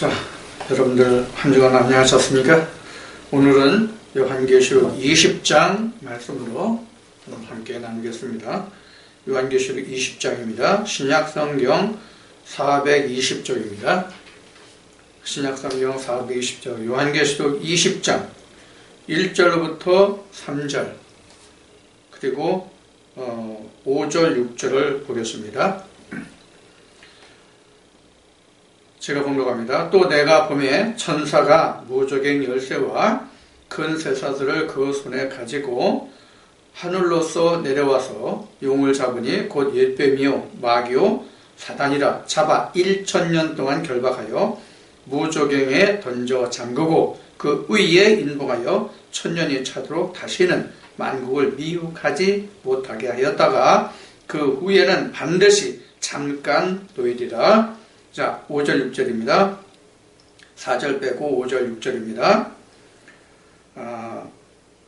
자, 여러분들 한 주간 안녕하셨습니까? 오늘은 요한계시록 20장 말씀으로 함께 나누겠습니다. 요한계시록 20장입니다. 신약성경 420쪽입니다. 신약성경 420쪽 요한계시록 20장 1절부터 3절 그리고 5절 6절을 보겠습니다. 제가 번역합니다. 또 내가 보매 천사가 무저갱 열쇠와 큰 쇠사슬을 그 손에 가지고 하늘로서 내려와서 용을 잡으니 곧 jet뱀이요 마귀요 사단이라 잡아 1000년 동안 결박하여 무저갱에 던져 잠그고 그 위에 인봉하여 1000년이 차도록 다시는 만국을 미혹하지 못하게 하였다가 그 후에는 반드시 잠깐 놓이리라. 자, 5절 6절입니다. 4절 빼고 5절 6절입니다.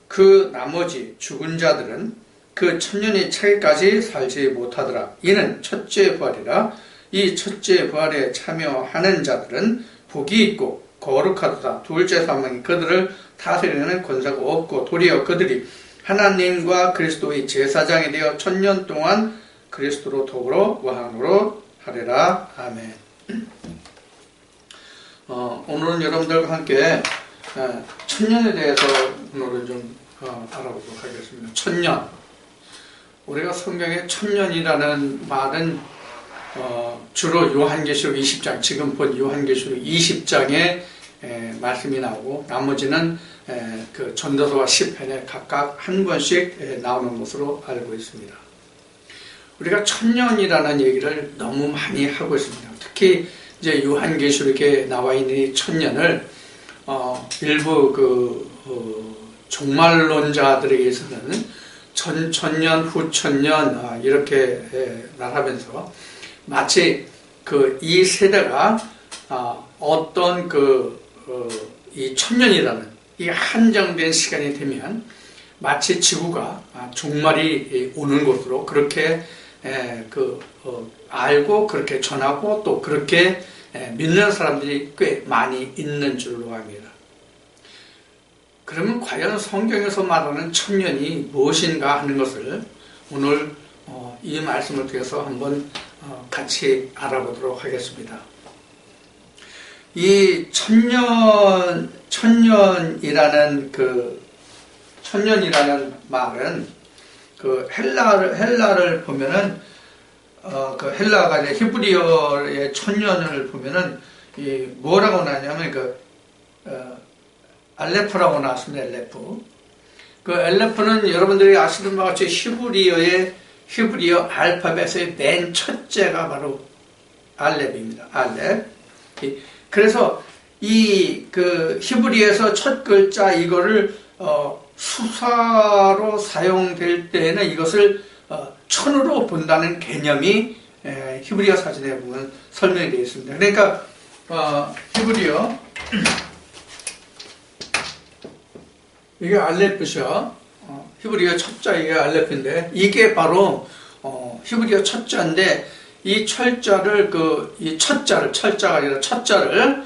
그 나머지 죽은 자들은 그 1000년이 차기까지 살지 못하더라. 이는 첫째 부활이라. 이 첫째 부활에 참여하는 자들은 복이 있고 거룩하도다. 둘째 사망이 그들을 다스리는 권세가 없고 도리어 그들이 하나님과 그리스도의 제사장이 되어 1000년 동안 그리스도로 더불어 왕으로 하리라. 아멘. 오늘은 여러분들과 함께 천년에 대해서 오늘은 좀 알아보도록 하겠습니다. 천년. 우리가 성경에 천년이라는 말은 주로 요한계시록 20장, 지금 본 요한계시록 20장에 말씀이 나오고 나머지는 그 전도서와 시편에 각각 한 권씩 나오는 것으로 알고 있습니다. 우리가 천년이라는 얘기를 너무 많이 하고 있습니다. 특히 이제 요한계시록에 나와 있는 이 천년을 일부 종말론자들에게서는 천년 후 천년 이렇게 말하면서 마치 이 세대가 어떤 이 천년이라는 이 한정된 시간이 되면 마치 지구가 종말이 오는 것으로 그렇게 알고 그렇게 전하고 또 그렇게 믿는 사람들이 꽤 많이 있는 줄로 압니다. 그러면 과연 성경에서 말하는 천년이 무엇인가 하는 것을 오늘 이 말씀을 통해서 한번 같이 알아보도록 하겠습니다. 이 천년이라는 말은 헬라를 보면은 헬라가 이제 히브리어의 천년을 보면은 뭐라고 나냐면 알레프라고 나왔습니다. 엘레프는 여러분들이 아시는 바와 같이 히브리어 알파벳의 맨 첫째가 바로 알렙입니다. 알렙. 그래서 이 히브리에서 첫 글자 이거를 수사로 사용될 때에는 이것을 천으로 본다는 개념이 히브리어 사전에 보면 설명이 되어 있습니다. 그러니까 히브리어 이게 알렙이죠. 히브리어 첫자 이게 알렙인데 이게 바로 히브리어 첫자인데 이 철자를 이 철자가 아니라 첫자를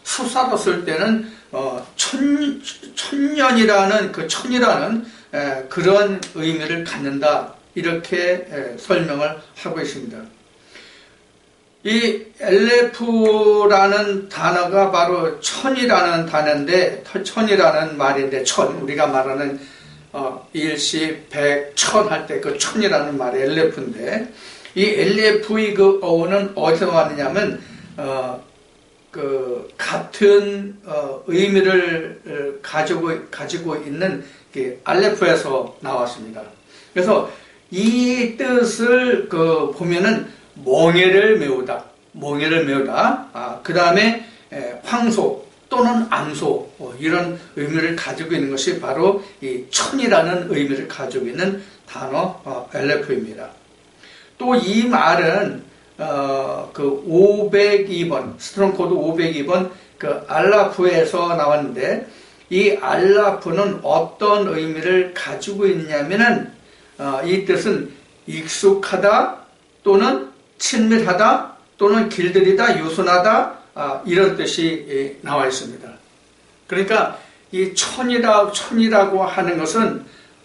수사로 쓸 때는 천년이라는 천이라는 그런 의미를 갖는다. 이렇게 설명을 하고 있습니다. 이 엘레프라는 단어가 바로 천이라는 단어인데, 천이라는 말인데, 우리가 말하는 일시, 백, 천 할 때 그 천이라는 말이 엘레프인데, 이 엘레프의 어원은 어디서 왔느냐면, 같은 의미를 가지고 있는 알레프에서 나왔습니다. 그래서 이 뜻을 보면은 멍에를 메우다. 그 다음에 황소 또는 암소 이런 의미를 가지고 있는 것이 바로 이 천이라는 의미를 가지고 있는 단어 엘레프입니다. 또 이 말은 502번 스트롱 코드 502번 알라프에서 나왔는데 이 알라프는 어떤 의미를 가지고 있냐면은 이 뜻은 익숙하다 또는 친밀하다 또는 길들이다 유순하다 이런 뜻이 나와 있습니다. 그러니까 이 천이라고 하는 것은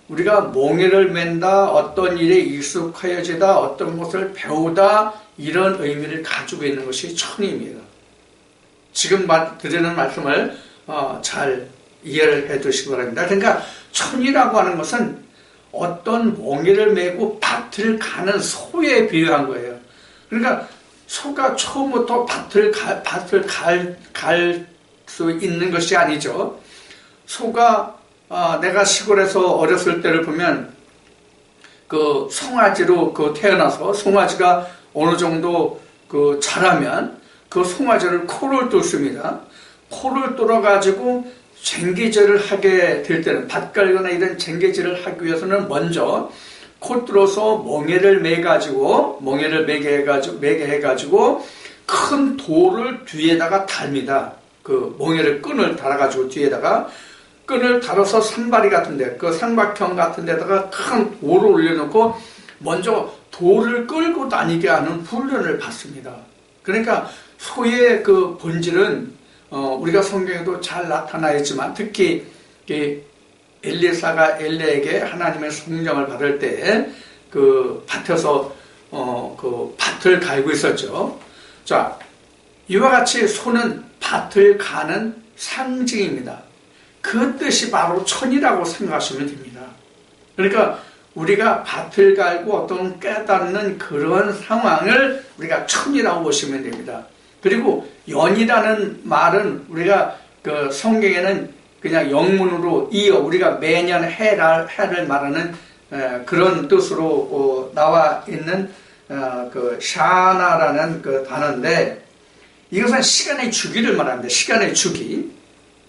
우리가 몽해를 맨다, 어떤 일에 익숙하여지다, 어떤 것을 배우다, 이런 의미를 가지고 있는 것이 천입니다. 지금 드리는 말씀을 잘 이해를 해 두시기 바랍니다. 그러니까 천이라고 하는 것은 어떤 몽해를 메고 밭을 가는 소에 비유한 거예요. 그러니까 소가 처음부터 밭을 갈 수 있는 것이 아니죠. 소가 내가 시골에서 어렸을 때를 보면 그 송아지로 태어나서 송아지가 어느 정도 자라면 그 송아지를 코를 뚫습니다. 코를 뚫어가지고 쟁기질을 하게 될 때는 밭 갈거나 이런 쟁기질을 하기 위해서는 먼저 코 뚫어서 멍에를 매게 해가지고 큰 돌을 뒤에다가 달입니다. 그 멍에를 끈을 달아가지고 뒤에다가 끈을 달아서 산바리 같은데 그 삼각형 같은 데다가 큰 돌을 올려놓고 먼저 돌을 끌고 다니게 하는 훈련을 받습니다. 그러니까 소의 그 본질은 우리가 성경에도 잘 나타나 있지만 특히 엘리사가 엘레에게 하나님의 성령을 받을 때 그 밭에서 그 밭을 갈고 있었죠. 자, 이와 같이 소는 밭을 가는 상징입니다. 그 뜻이 바로 천이라고 생각하시면 됩니다. 그러니까 우리가 밭을 갈고 어떤 깨닫는 그런 상황을 우리가 천이라고 보시면 됩니다. 그리고 연이라는 말은 우리가 그 성경에는 그냥 영문으로 이어 우리가 매년 해를 말하는 그런 뜻으로 나와 있는 그 샤나라는 그 단어인데 이것은 시간의 주기를 말합니다. 시간의 주기.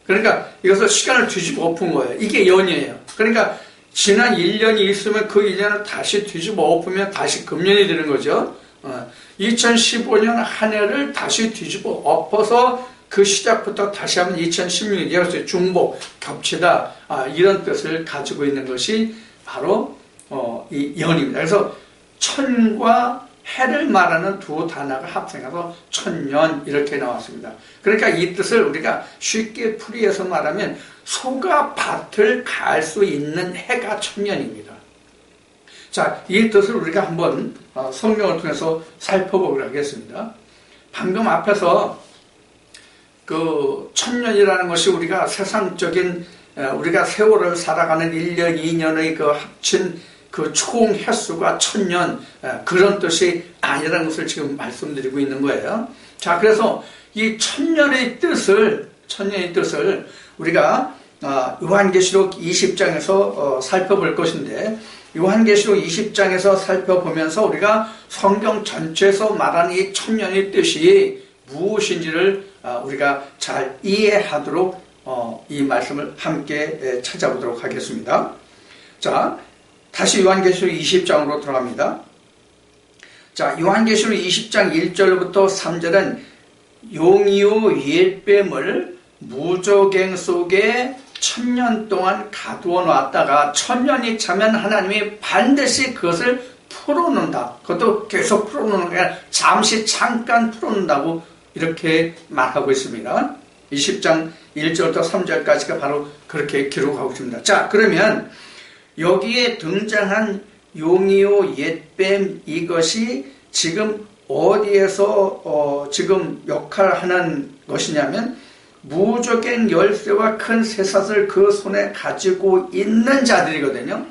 그러니까 이것을 시간을 뒤집어 엎은 거예요. 이게 연이에요. 그러니까 지난 1년이 있으면 그 1년을 다시 뒤집어 엎으면 다시 금년이 되는 거죠. 2015년 한 해를 다시 뒤집어 엎어서 그 시작부터 다시 하면 2016년, 예를 들어서 중복, 겹치다, 이런 뜻을 가지고 있는 것이 바로 이 연입니다. 그래서 천과 해를 말하는 두 단어가 합성해서 천년 이렇게 나왔습니다. 그러니까 이 뜻을 우리가 쉽게 풀이해서 말하면 소가 밭을 갈 수 있는 해가 천년입니다. 자, 이 뜻을 우리가 한번 성경을 통해서 살펴보도록 하겠습니다. 방금 앞에서 그 천년이라는 것이 우리가 세상적인 우리가 세월을 살아가는 1년, 2년의 그 합친 그 총 횟수가 천년 그런 뜻이 아니라는 것을 지금 말씀드리고 있는 거예요. 자, 그래서 이 천년의 뜻을 우리가 요한계시록 20장에서 살펴볼 것인데 요한계시록 20장에서 살펴보면서 우리가 성경 전체에서 말하는 이 천년의 뜻이 무엇인지를 우리가 잘 이해하도록 이 말씀을 함께 찾아보도록 하겠습니다. 자, 다시 요한계시록 20장으로 들어갑니다. 자, 요한계시록 20장 1절부터 3절은 용이요 옛뱀을 무저갱 속에 1000년 동안 가두어 놨다가 1000년이 차면 하나님이 반드시 그것을 풀어놓는다. 그것도 계속 풀어놓는 게 아니라 잠깐 풀어놓는다고 이렇게 말하고 있습니다. 20장 1절부터 3절까지가 바로 그렇게 기록하고 있습니다. 자, 그러면 여기에 등장한 용이요 옛뱀 이것이 지금 어디에서 지금 역할하는 것이냐면 무저갱 열쇠와 큰 쇠사슬 그 손에 가지고 있는 자들이거든요.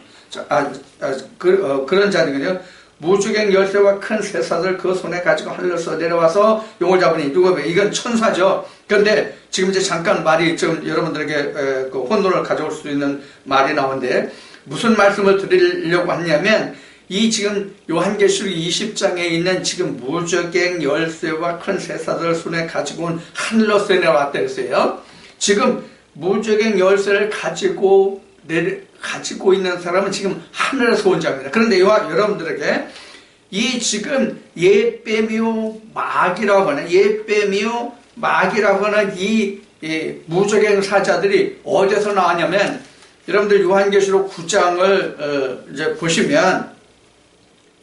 그런 자들이거든요. 무저갱 열쇠와 큰 쇠사슬 그 손에 가지고 하늘에서 내려와서 용을 잡으니 누가 이건 천사죠. 그런데 지금 이제 잠깐 말이 좀 여러분들에게 그 혼돈을 가져올 수 있는 말이 나오는데 무슨 말씀을 드리려고 하냐면 이 지금 요한계시록 20장에 있는 지금 무저갱 열쇠와 큰 쇠사슬 손에 가지고 온 하늘로서 내려왔다 그랬어요. 지금 무저갱 열쇠를 가지고 있는 사람은 지금 하늘에서 온 자입니다. 그런데 여러분들에게 이 지금 옛뱀이요 마귀라고 하는 이 무저갱 사자들이 어디서 나왔냐면 여러분들 요한계시록 9장을 이제 보시면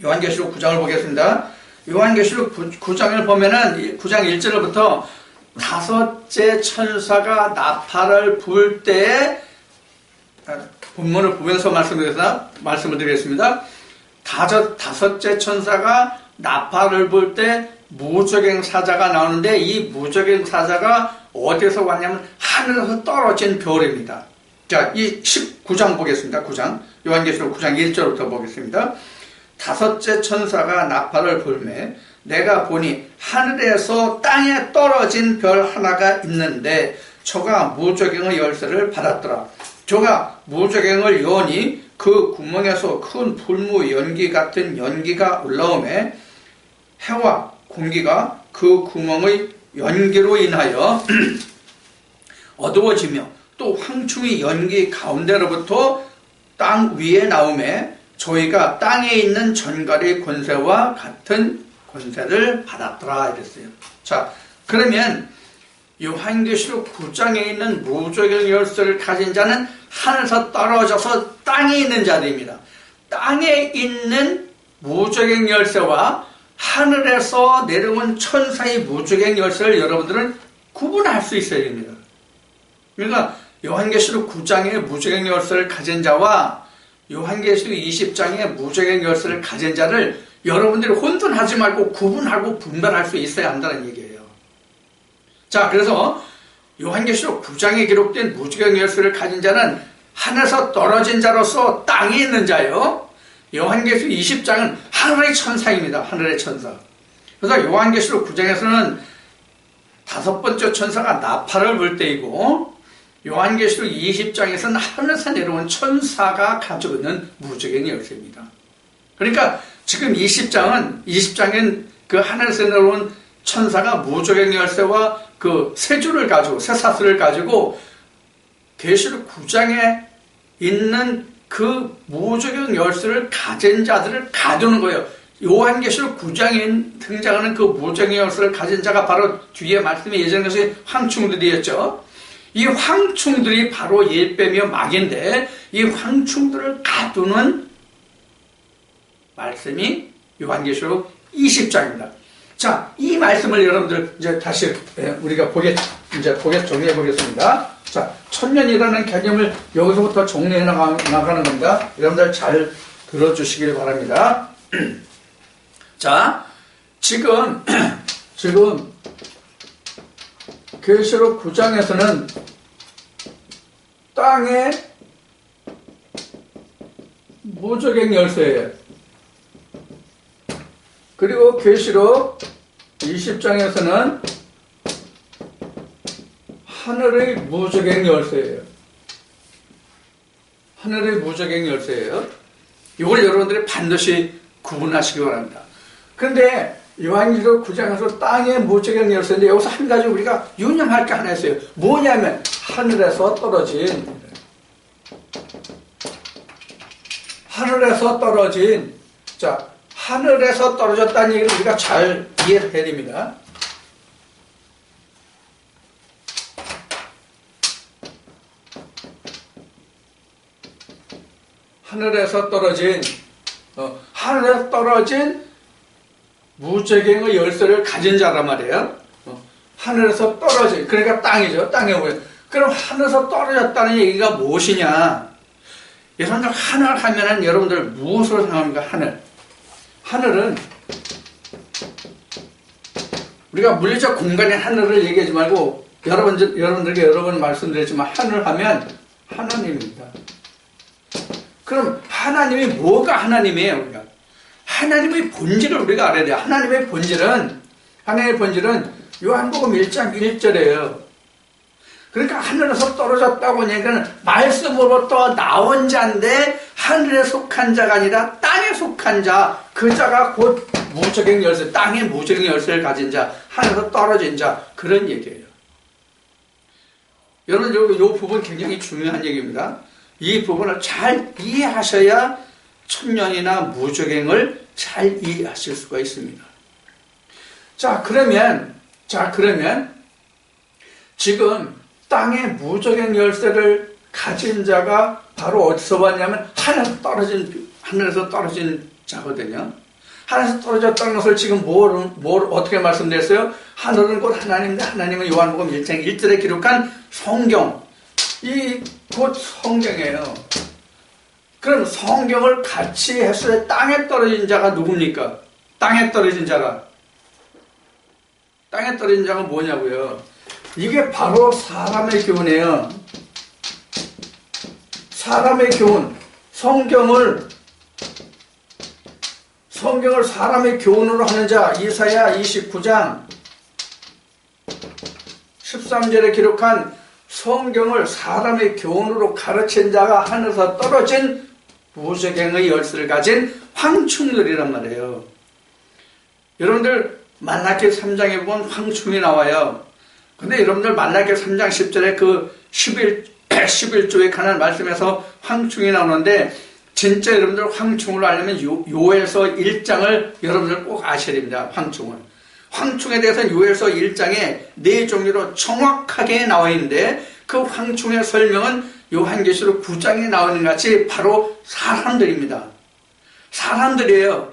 요한계시록 9장을 보겠습니다. 요한계시록 9장을 보면은 9장 1절부터 다섯째 천사가 나팔을 불 때에, 본문을 보면서 말씀을 드리겠습니다. 다섯째 천사가 나팔을 불 때 무저갱 사자가 나오는데, 이 무저갱 사자가 어디서 왔냐면 하늘에서 떨어진 별입니다. 자, 이 19장 보겠습니다. 9장. 요한계시록 9장 1절부터 보겠습니다. 다섯째 천사가 나팔을 불매 내가 보니 하늘에서 땅에 떨어진 별 하나가 있는데 저가 무저갱의 열쇠를 받았더라. 저가 무저갱을 여니 그 구멍에서 큰 불무 연기 같은 연기가 올라오매 해와 공기가 그 구멍의 연기로 인하여 어두워지며 또 황충이 연기 가운데로부터 땅 위에 나오매 저희가 땅에 있는 전갈의 권세와 같은 권세를 받았더라 이랬어요. 자, 그러면 요한계시록 9장에 있는 무저갱 열쇠를 가진 자는 하늘에서 떨어져서 땅에 있는 자들입니다. 땅에 있는 무저갱 열쇠와 하늘에서 내려온 천사의 무저갱 열쇠를 여러분들은 구분할 수 있어야 됩니다. 그러니까 요한계시록 9장의 무저갱 열쇠를 가진 자와 요한계시록 20장의 무저갱 열쇠를 가진 자를 여러분들이 혼돈하지 말고 구분하고 분별할 수 있어야 한다는 얘기예요. 자, 그래서 요한계시록 9장에 기록된 무저갱 열쇠를 가진 자는 하늘에서 떨어진 자로서 땅에 있는 자예요. 요한계시록 20장은 하늘의 천사입니다. 하늘의 천사. 그래서 요한계시록 9장에서는 다섯 번째 천사가 나팔을 불 때이고, 요한계시록 20장에서는 하늘에서 내려온 천사가 가지고 있는 무저갱 열쇠입니다. 그러니까 지금 20장엔 그 하늘에서 내려온 천사가 무저갱 열쇠와 그 세 줄을 가지고, 세 사슬을 가지고 계시록 9장에 있는 그 무저갱 열쇠를 가진 자들을 가두는 거예요. 요한계시록 9장에 등장하는 그 무저갱 열쇠를 가진 자가 바로 뒤에 말씀이 예전에 것이 황충들이었죠. 이 황충들이 바로 예배며 마귀인데, 이 황충들을 가두는 말씀이 요한계시록 20장입니다. 자, 이 말씀을 여러분들 이제 다시 우리가 보게 정리해 보겠습니다. 자, 천년이라는 개념을 여기서부터 정리해 나가는 겁니다. 여러분들 잘 들어주시길 바랍니다. 자, 지금 계시록 9장에서는 땅에 무저갱 열쇠예요. 그리고 계시록 20장에서는 하늘의 무저갱 열쇠예요. 하늘의 무저갱 열쇠예요. 이걸 여러분들이 반드시 구분하시기 바랍니다. 그런데 요한계시록 9장에서 땅의 무저갱 열쇠인데 여기서 한 가지 우리가 유념할 게 하나 있어요. 뭐냐면 하늘에서 떨어진 자, 하늘에서 떨어졌다는 얘기를 우리가 잘 이해를 해야 됩니다. 하늘에서 떨어진 무저갱의 열쇠를 가진 자란 말이에요. 하늘에서 떨어진, 그러니까 땅이죠. 땅에 오면. 그럼 하늘에서 떨어졌다는 얘기가 무엇이냐? 여러분들 하늘 하면은 여러분들 무엇으로 생각합니까? 하늘은 우리가 물리적 공간의 하늘을 얘기하지 말고 여러분들에게 여러 번 말씀드렸지만 하늘 하면 하나님입니다. 그럼 하나님이 뭐가 하나님이에요? 우리가 하나님의 본질을 우리가 알아야 돼요. 하나님의 본질은 요한복음 1장 1절이에요. 그러니까 하늘에서 떨어졌다고 하니까 말씀으로부터 나온 자인데 하늘에 속한 자가 아니라 땅에 속한 자, 그 자가 곧 무저갱 열쇠, 땅의 무저갱 열쇠를 가진 자, 하늘에서 떨어진 자, 그런 얘기예요. 여러분, 이 부분 굉장히 중요한 얘기입니다. 이 부분을 잘 이해하셔야 천년이나 무저갱을 잘 이해하실 수가 있습니다. 자, 그러면 지금 땅의 무저갱 열쇠를 가진 자가 바로 어디서 왔냐면 하늘에서 떨어진 자거든요. 하늘에서 떨어졌다는 것을 지금 뭘 어떻게 말씀드렸어요? 하늘은 곧 하나님인데 하나님은 요한복음 1장 1절에 기록한 성경, 이 곧 성경이에요. 그럼 성경을 같이 했을 때 땅에 떨어진 자가 누굽니까? 땅에 떨어진 자가 뭐냐고요? 이게 바로 사람의 교훈이에요. 사람의 교훈. 성경을 사람의 교훈으로 하는 자, 이사야 29장 13절에 기록한 성경을 사람의 교훈으로 가르친 자가 하늘에서 떨어진 무저갱의 열쇠를 가진 황충들이란 말이에요. 여러분들 말라기 3장에 보면 황충이 나와요. 근데 여러분들 말라기 3장 10절에 그 11조에 관한 말씀에서 황충이 나오는데, 진짜 여러분들 황충을 알려면 요엘서 1장을 여러분들 꼭 아셔야 됩니다. 황충에 대해서는 요엘서 1장에 4종류로 정확하게 나와 있는데, 그 황충의 설명은 요한계시록 9장에 나오는 것 같이 바로 사람들입니다. 사람들이에요.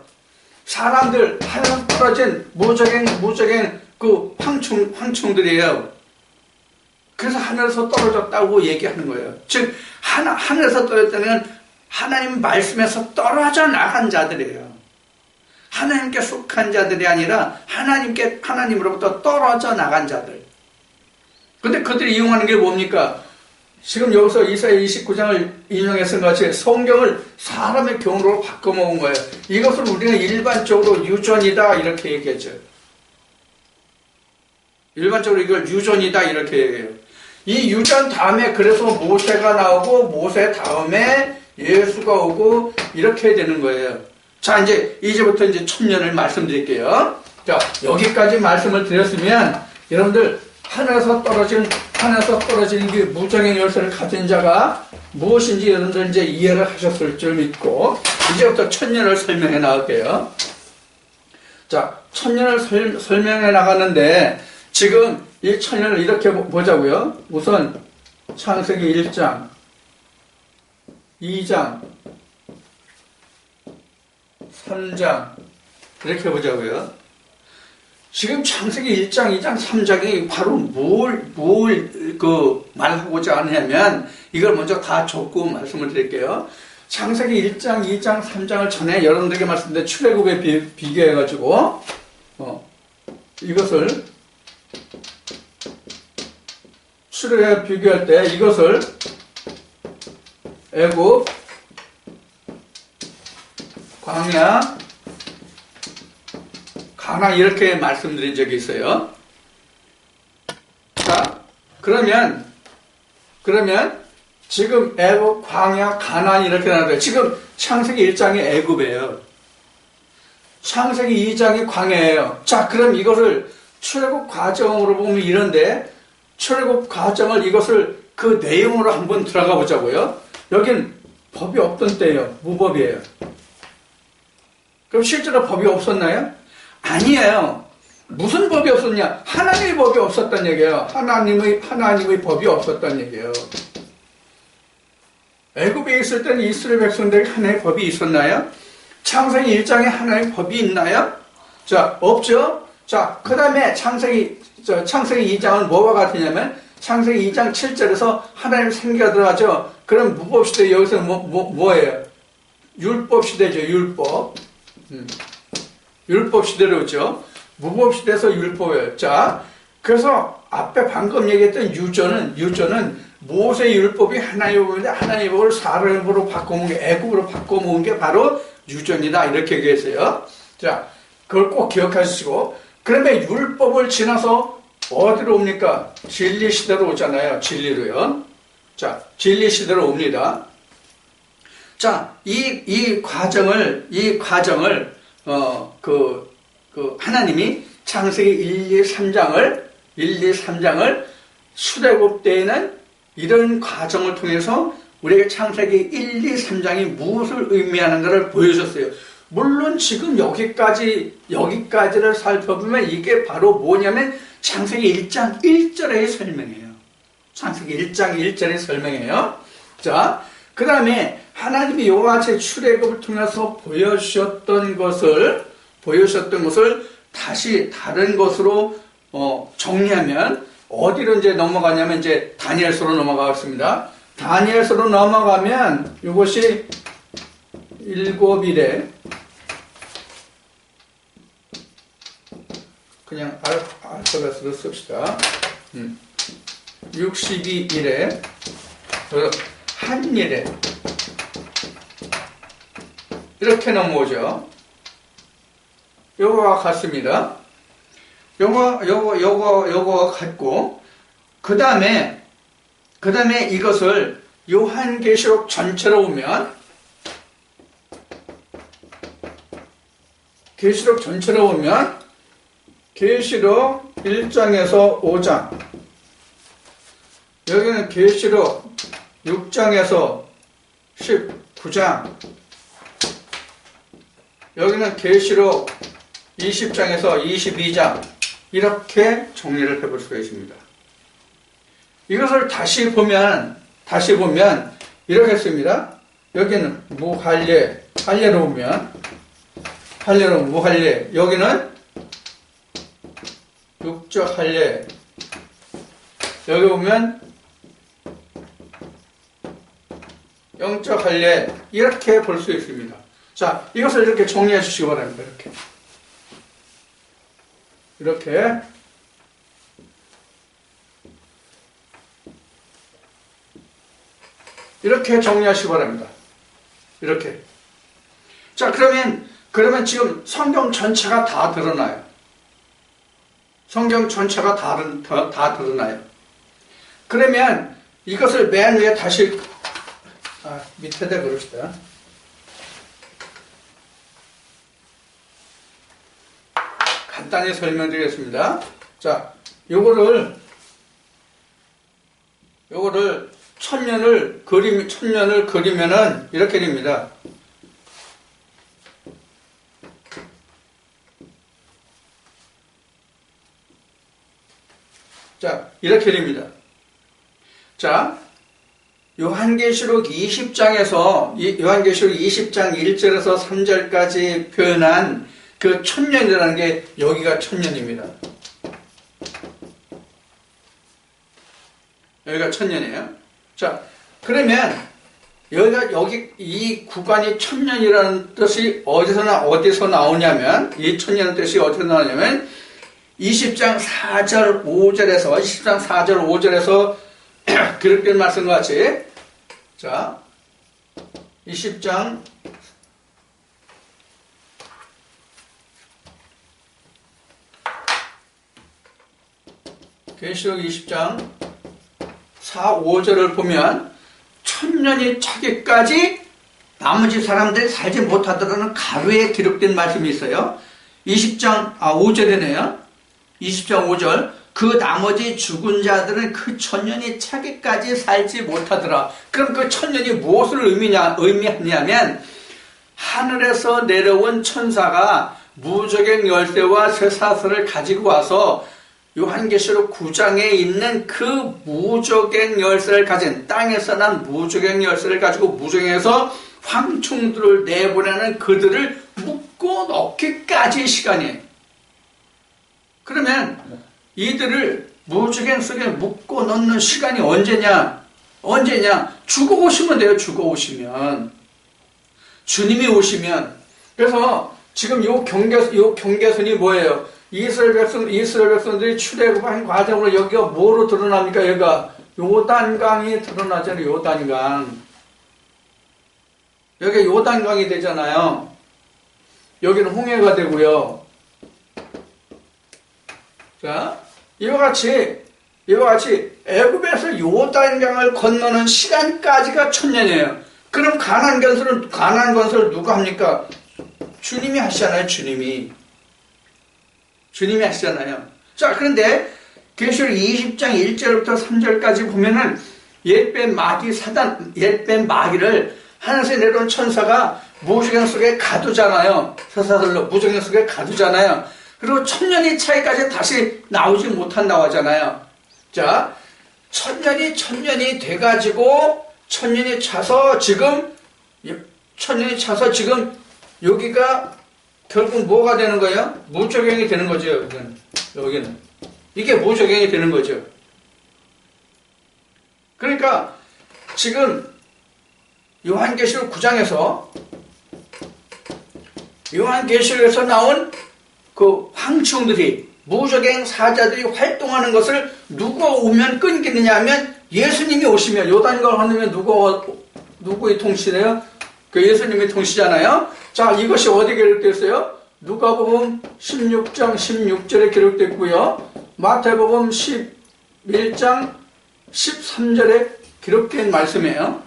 사람들, 하늘에서 떨어진 무저갱 그 황충들이에요. 그래서 하늘에서 떨어졌다고 얘기하는 거예요. 즉 하늘에서 떨어졌다는 하나님 말씀에서 떨어져 나간 자들이에요. 하나님께 속한 자들이 아니라 하나님으로부터 떨어져 나간 자들. 근데 그들이 이용하는 게 뭡니까? 지금 여기서 이사야 29장을 인용했은 것이 성경을 사람의 교훈으로 바꿔먹은 거예요. 이것을 우리는 일반적으로 유전이다 이렇게 얘기했죠. 일반적으로 이걸 유전이다 이렇게 얘기해요. 이 유전 다음에 그래서 모세가 나오고 모세 다음에 예수가 오고 이렇게 되는 거예요. 자, 이제부터 천년을 말씀드릴게요. 자, 여기까지 말씀을 드렸으면 여러분들 하늘에서 떨어진 그 무저갱 열쇠를 가진 자가 무엇인지 여러분들 이제 이해를 하셨을 줄 믿고 이제부터 천년을 설명해 나갈게요. 자, 천년을 설명해 나가는데 지금 이 천년을 이렇게 보자고요. 우선 창세기 1장, 2장, 3장 이렇게 보자고요. 지금 창세기 1장, 2장, 3장이 바로 뭘 말하고자 하냐면 이걸 먼저 다 적고 말씀을 드릴게요. 창세기 1장, 2장, 3장을 전에 여러분들에게 말씀드린 출애굽에 비교해가지고 이것을 출애굽에 비교할 때 이것을 애굽, 광야, 가나안 이렇게 말씀드린 적이 있어요. 자, 그러면 지금 애굽, 광야, 가나안 이렇게 나눠요. 지금 창세기 1장이 애굽이에요. 창세기 2장이 광야예요. 자, 그럼 이것을 출애굽 과정으로 보면 이런데 출애굽 과정을 이것을 그 내용으로 한번 들어가 보자고요. 여긴 법이 없던 때예요. 무법이에요. 그럼 실제로 법이 없었나요? 아니에요. 무슨 법이 없었냐? 하나님의 법이 없었단 얘기예요. 하나님의 법이 없었단 얘기예요. 애굽에 있을 때는 이스라엘 백성들에게 하나님의 법이 있었나요? 창세기 1장에 하나님의 법이 있나요? 자, 없죠? 자, 그 다음에 창세기 2장은 뭐와 같으냐면 창세기 2장 7절에서 하나님 생기가 들어가죠. 그럼 무법시대 여기서 뭐예요? 율법시대죠. 율법시대로 있죠. 무법시대에서 율법이에요. 자, 그래서 앞에 방금 얘기했던 유전은 모세의 율법이 하나님의 법인데 하나님의 법을 사람으로 바꿔먹은 게 애굽으로 바꿔먹은 게 바로 유전이다 이렇게 얘기했어요. 자, 그걸 꼭 기억하시고 그러면 율법을 지나서 어디로 옵니까? 진리 시대로 오잖아요. 진리로요. 자, 진리 시대로 옵니다. 자, 이 과정을 하나님이 창세기 1, 2, 3장을 출애굽 때에는 이런 과정을 통해서 우리에게 창세기 1, 2, 3장이 무엇을 의미하는가를 보여줬어요. 물론 지금 여기까지를 살펴보면 이게 바로 뭐냐면 창세기 1장 1절의 설명이에요. 창세기 1장 1절의 설명이에요. 자, 그 다음에 하나님이 이와 같이 출애굽을 통해서 보여주셨던 것을 보여주셨던 것을 다시 다른 것으로 정리하면 어디로 이제 넘어가냐면 이제 다니엘서로 넘어가겠습니다. 다니엘서로 넘어가면 이것이 7일에 그냥 알파벳으로 씁시다. 62일에 한일에 이렇게 넘어오죠. 요거와 같습니다. 요거와 같고, 그 다음에 이것을 요한계시록 전체로 보면, 계시록 1장에서 5장, 여기는 계시록 6장에서 19장, 여기는 계시록 20장에서 22장, 이렇게 정리를 해볼 수가 있습니다. 이것을 다시 보면 이렇게 씁니다. 여기는 할례로 보면 무할례, 여기는 육적 할례, 여기 보면 영적 할례, 이렇게 볼 수 있습니다. 자, 이것을 이렇게 정리해 주시기 바랍니다. 이렇게 정리하시기 바랍니다. 이렇게. 자, 그러면 지금 성경 전체가 다 드러나요. 성경 전체가 다 드러나요. 그러면 이것을 맨 위에 다시 밑에다 그럽시다. 간단히 설명드리겠습니다. 자, 요거를 천년을 그리면은 이렇게 됩니다. 자, 이렇게 됩니다. 자, 요한계시록 20장 1절에서 3절까지 표현한 그 천년이라는 게 여기가 천년입니다. 여기가 천년이에요. 자, 그러면 여기 이 구간이 천년이라는 뜻이 어디서 나오냐면, 이 천년의 뜻이 어디서 나오냐면 20장 4절 5절에서 기록된 말씀과 같이, 자, 20장 계시록 20장 4, 5절을 보면 천년이 차기까지 나머지 사람들이 살지 못하더라는 가로에 기록된 말씀이 있어요. 20장 5절이네요. 20장 5절, 그 나머지 죽은 자들은 그 천년이 차기까지 살지 못하더라. 그럼 그 천년이 무엇을 의미하냐면 하늘에서 내려온 천사가 무적의 열쇠와 쇠사슬을 가지고 와서 요한계시록 9장에 있는 그 무적의 열쇠를 가진, 땅에서 난 무적의 열쇠를 가지고 무적에서 황충들을 내보내는 그들을 묶어 넣기까지의 시간이에요. 그러면 이들을 무적행 속에 묶어 넣는 시간이 언제냐? 죽어오시면 돼요. 죽어오시면. 주님이 오시면. 그래서 지금 요 경계선이 뭐예요? 이스라엘 백성들이 출애굽한 과정으로 여기가 뭐로 드러납니까? 여기가 요단강이 드러나잖아요. 요단강. 여기가 요단강이 되잖아요. 여기는 홍해가 되고요. 자, 이와 같이 애굽에서 요단강을 건너는 시간까지가 천년이에요. 그럼 가나안 건설을 누가 합니까? 주님이 하시잖아요. 주님이 하시잖아요. 자, 그런데 계시록 20장 1절부터 3절까지 보면은 옛뱀 마귀를 하늘에서 내려온 천사가 무적행 속에 가두잖아요. 서사슬로 무적행 속에 가두잖아요. 그리고 천년이 차이까지 다시 나오지 못한다고 하잖아요. 자, 천년이 돼가지고 천년이 차서 지금 여기가 결국 뭐가 되는 거예요? 무적용이 되는 거죠. 여기는. 이게 무적용이 되는 거죠. 그러니까 지금 요한계시록 9장에서 요한계시록에서 나온 그 황충들이 무적행 사자들이 활동하는 것을 누가 오면 끊기느냐 하면 예수님이 오시면 요단강을 건너면 누구의 통치래요? 그 예수님의 통치잖아요. 자, 이것이 어디 기록되어 있어요? 누가복음 16장 16절에 기록되어 있고요. 마태복음 11장 13절에 기록된 말씀이에요.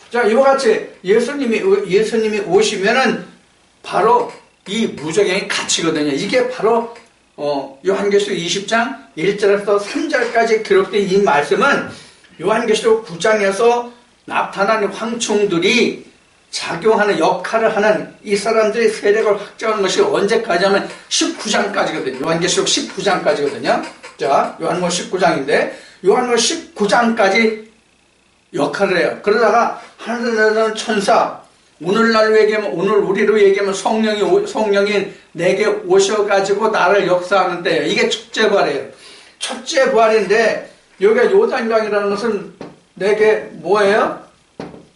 자, 이와 같이 예수님이 오시면은 바로 이 무적행이 갇히거든요. 이게 바로 요한계시록 20장 1절에서 3절까지 기록된 이 말씀은 요한계시록 9장에서 나타난 황충들이 작용하는 역할을 하는 이 사람들의 세력을 확장하는 것이 언제까지 하면 19장까지거든요. 요한계시록 19장까지거든요. 자, 요한계시록 19장인데 요한계시록 19장까지 역할을 해요. 그러다가 하늘나라는 천사, 오늘날로 얘기하면, 오늘 우리로 얘기하면 성령이 내게 오셔가지고 나를 역사하는 때예요. 이게 첫째 부활이에요. 첫째 부활인데, 여기가 요단강이라는 것은 내게 뭐예요?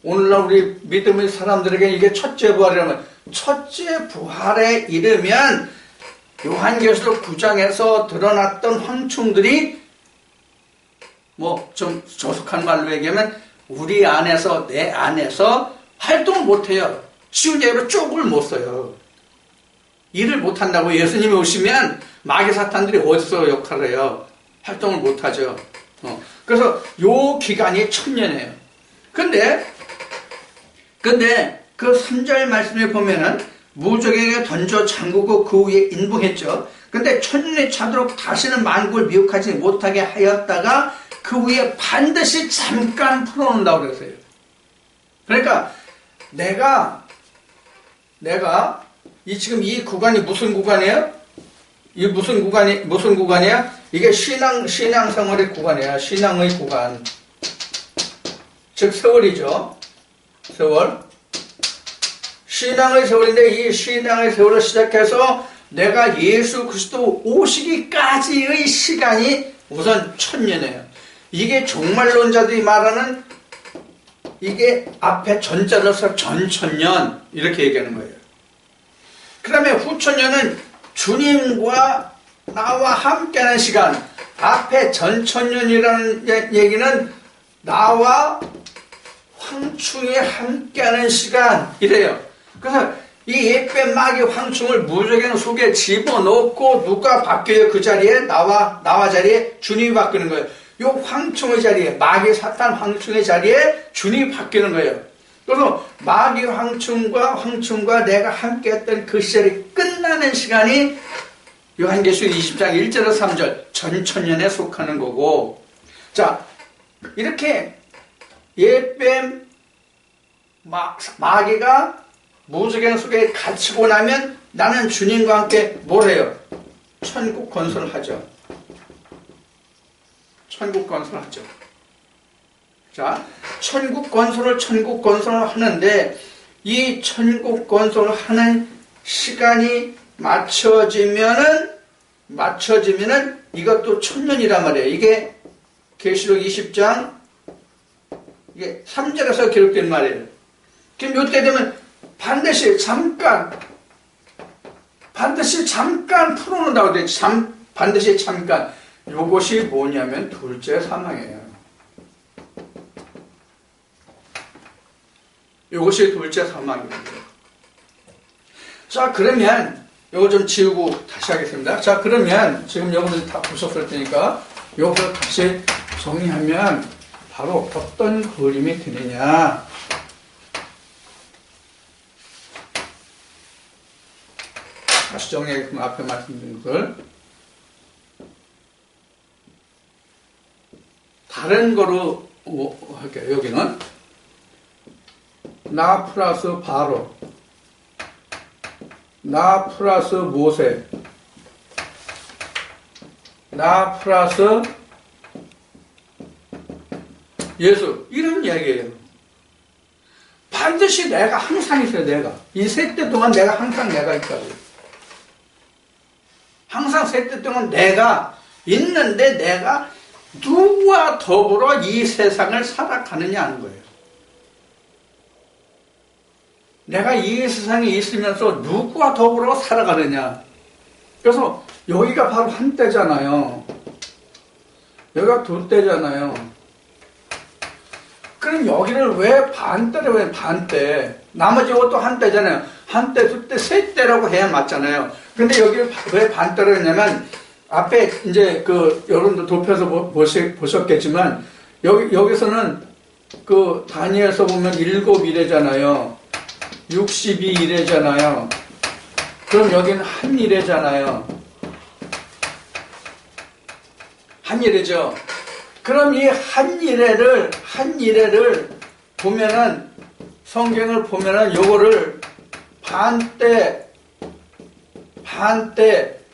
오늘날 우리 믿음의 사람들에게 이게 첫째 부활이라면, 첫째 부활에 이르면, 요한계시록 9장에서 드러났던 황충들이, 좀 조속한 말로 얘기하면, 우리 안에서, 내 안에서 활동을 못해요. 쉬운 얘기로 쪽을 못 써요. 일을 못한다고. 예수님이 오시면 마귀 사탄들이 어디서 역할을 해요? 활동을 못하죠. 그래서 요 기간이 1000년이에요. 근데 그 3절 말씀에 보면은 무적에게 던져 잠그고 그 위에 인붕했죠. 근데 1000년이 차도록 다시는 만국을 미혹하지 못하게 하였다가 그 위에 반드시 잠깐 풀어놓는다고 그랬어요. 그러니까 내가 지금 이 구간이 무슨 구간이에요? 이 무슨 구간이야? 이게 신앙생활의 구간이야. 신앙의 구간. 즉 세월이죠. 세월. 신앙의 세월인데 이 신앙의 세월을 시작해서 내가 예수 그리스도 오시기까지의 시간이 우선 1000년이에요. 이게 종말론자들이 말하는 이게 앞에 전자를 써 전천년 이렇게 얘기하는 거예요. 그 다음에 후천년은 주님과 나와 함께하는 시간. 앞에 전천년이라는 얘기는 나와 황충이 함께하는 시간 이래요. 그래서 이 옛뱀 마귀 황충을 무적행 속에 집어넣고 누가 바뀌어요? 그 자리에 나와 자리에 주님이 바뀌는 거예요. 요 황충의 자리에, 마귀 사탄 황충의 자리에 주님이 바뀌는 거예요. 그래서 마귀 황충과 내가 함께 했던 그 시절이 끝나는 시간이 요한계시록 20장 1절에서 3절 전천년에 속하는 거고. 자, 이렇게 옛뱀 마귀가 무적행 속에 갇히고 나면 나는 주님과 함께 뭘 해요? 천국 건설을 하죠. 천국 건설을 하죠. 자, 천국 건설을 하는데 이 천국 건설을 하는 시간이 맞춰지면은 이것도 1000년이란 말이에요. 이게 계시록 20장 이게 3절에서 기록된 말이에요. 그럼 이때 되면 반드시 잠깐 풀어놓는다고 돼. 반드시 잠깐. 이것이 뭐냐면 둘째 사망이에요. 이것이 둘째 사망입니다. 자, 그러면 이거 좀 지우고 다시 하겠습니다. 자, 그러면 지금 여러분들 다 보셨을 테니까 이걸 다시 정리하면 바로 어떤 그림이 되느냐. 다시 정리하겠습니다. 앞에 말씀드린 것을. 다른 거로 할게요. 여기는 나 플러스 바로, 나 플러스 모세, 나 플러스 예수, 이런 이야기예요. 반드시 내가 항상 있어요. 내가 이 세대 동안 내가 항상 내가 있다고요. 항상 셋째 동안 내가 있는데 내가 누구와 더불어 이 세상을 살아가느냐 하는 거예요. 내가 이 세상에 있으면서 누구와 더불어 살아가느냐. 그래서 여기가 바로 한때잖아요. 여기가 둘때잖아요. 그럼 여기를 왜 반때로 왜 반때? 나머지 것도 한때잖아요. 한때, 둘때, 셋때라고 해야 맞잖아요. 근데 여기를 왜 반때로 했냐면 앞에 이제 여러분도 돕혀서 보셨겠지만 여기서는 다니엘서 보면 7이래잖아요. 62이래잖아요. 그럼 여기는 한이래잖아요. 한이래죠. 그럼 이 한이래를 보면은 성경을 보면은 요거를 반때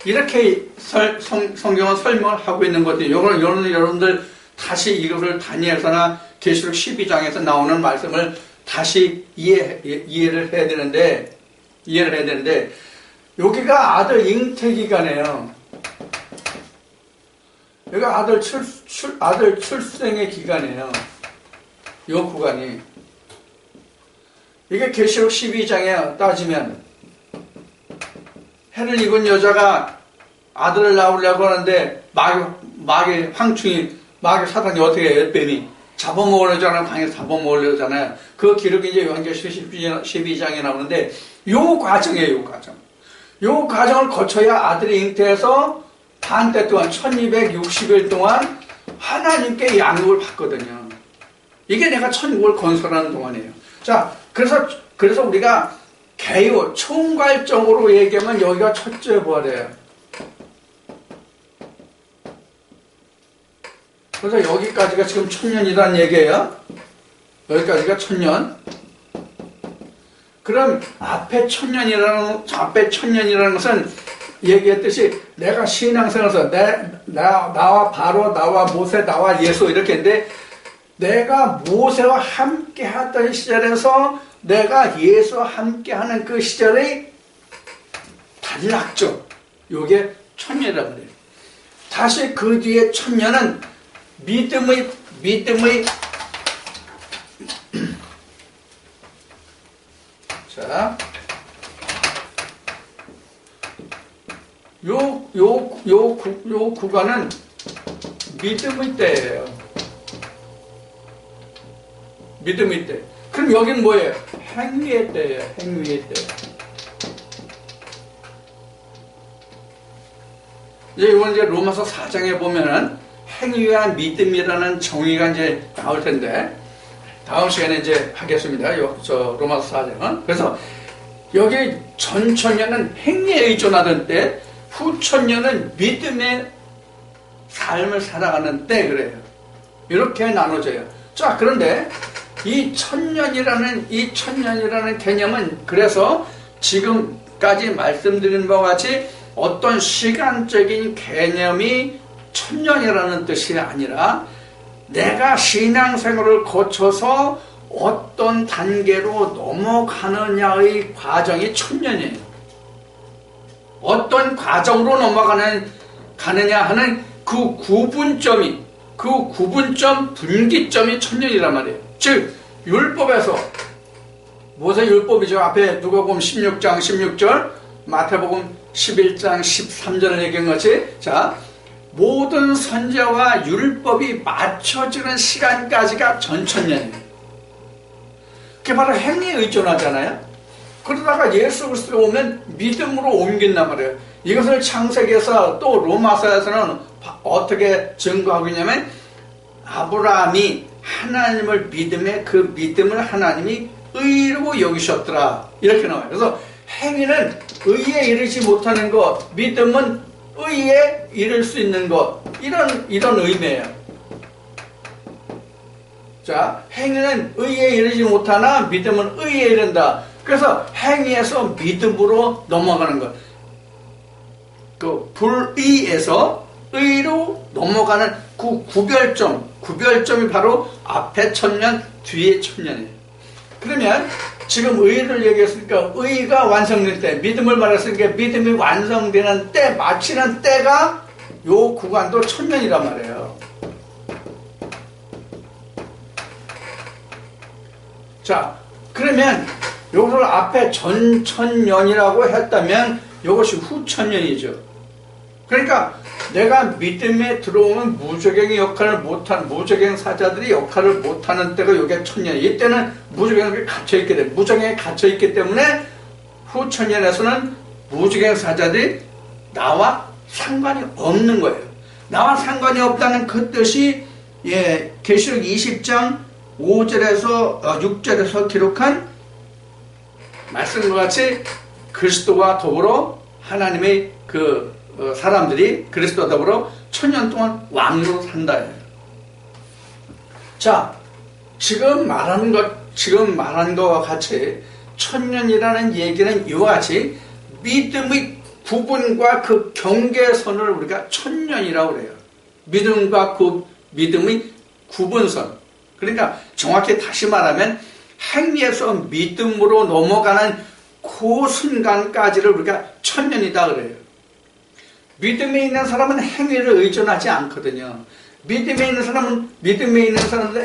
이렇게 성경은 설명을 하고 있는 것들이 요거는 여러분들 다시 이것을 다니엘서나 계시록 12장에서 나오는 말씀을 다시 이해를 해야 되는데 여기가 아들 잉태 기간이에요. 여기가 아들 출생의 기간이에요. 요 구간이. 이게 계시록 12장에 따지면 해를 입은 여자가 아들을 낳으려고 하는데 마귀 사탄이 어떻게 해요? 뱀이 잡아먹으려잖아요. 강에서 잡아먹으려잖아요. 그 기록이 이제 요한계시록 12장에 나오는데 요 과정이에요. 요 과정을 거쳐야 아들이 잉태해서 반때 동안 1260일 동안 하나님께 양육을 받거든요. 이게 내가 천국을 건설하는 동안이에요. 자, 그래서 우리가 개요, 총괄적으로 얘기하면 여기가 첫째 부활이에요. 그래서 여기까지가 지금 1000년이라는 얘기예요. 여기까지가 1000년. 그럼 앞에 1000년이라는 것은 얘기했듯이 내가 신앙생활에서 나와 바로 나와 모세 나와 예수 이렇게 했는데 내가 모세와 함께 하던 시절에서 내가 예수와 함께 하는 그 시절이 단락죠. 요게 1000년이라고 그래요. 다시 그 뒤에 1000년은 믿음의 자, 요 구간은 믿음의 때예요. 믿음의 때. 그럼 여기는 뭐예요? 행위의 때예요. 행위의 때. 이건 이제 로마서 4장에 보면은 행위와 믿음이라는 정의가 이제 나올 텐데 다음 시간에 이제 하겠습니다. 로마서 4장은. 그래서 여기 전 천년은 행위에 의존하던 때, 후 천년은 믿음의 삶을 살아가는 때 그래요. 이렇게 나눠져요. 자, 그런데 이 천년이라는 개념은 그래서 지금까지 말씀드린 바와 같이 어떤 시간적인 개념이 천년이라는 뜻이 아니라 내가 신앙생활을 거쳐서 어떤 단계로 넘어가느냐의 과정이 천년이에요. 어떤 과정으로 가느냐 하는 그 구분점 분기점이 천년이란 말이에요. 즉 율법에서 모세 율법이죠. 앞에 누가복음 16장 16절, 마태복음 11장 13절을 얘기한 것이 자 모든 선지자와 율법이 맞춰지는 시간까지가 전천년이에요. 그게 바로 행위에 의존하잖아요. 그러다가 예수 그리스도가 오면 믿음으로 옮긴단 말이에요. 이것을 창세기에서 또 로마서에서는 어떻게 증거하고 있냐면 아브라함이 하나님을 믿음에 그 믿음을 하나님이 의로 여기셨더라 이렇게 나와요. 그래서 행위는 의에 이르지 못하는 것, 믿음은 의에 이를 수 있는 것, 이런 의미예요. 자, 행위는 의에 이르지 못하나 믿음은 의에 이른다. 그래서 행위에서 믿음으로 넘어가는 것. 그 불의에서 의로 넘어가는 그 구별점이 바로 앞에 천년, 뒤에 천년이에요. 그러면 지금 의를 얘기했으니까 의가 완성될 때, 믿음을 말했으니까 믿음이 완성되는 때, 마치는 때가 요 구간도 천년이란 말이에요. 자, 그러면 요걸 앞에 전천년이라고 했다면 이것이 후천년이죠. 그러니까 내가 믿음에 들어오면 무적행의 역할을 못하는, 무적행 사자들이 역할을 못하는 때가 요게 천년. 이때는 무적행에 갇혀있게 돼. 무적행에 갇혀있기 때문에 후천년에서는 무적행 사자들이 나와 상관이 없는 거예요. 나와 상관이 없다는 그 뜻이 계시록 20장 5절에서 6절에서 기록한 말씀과 같이 그리스도와 더불어 하나님의 사람들이 그리스도와 더불어 천년 동안 왕으로 산다. 자, 지금 말한 것과 같이 천년이라는 얘기는 이와 같이 믿음의 구분과 그 경계선을 우리가 천년이라고 그래요. 믿음과 그 믿음의 구분선. 그러니까 정확히 다시 말하면 행위에서 믿음으로 넘어가는 그 순간까지를 우리가 천년이다 그래요. 믿음에 있는 사람은 행위를 의존하지 않거든요. 믿음에 있는 사람은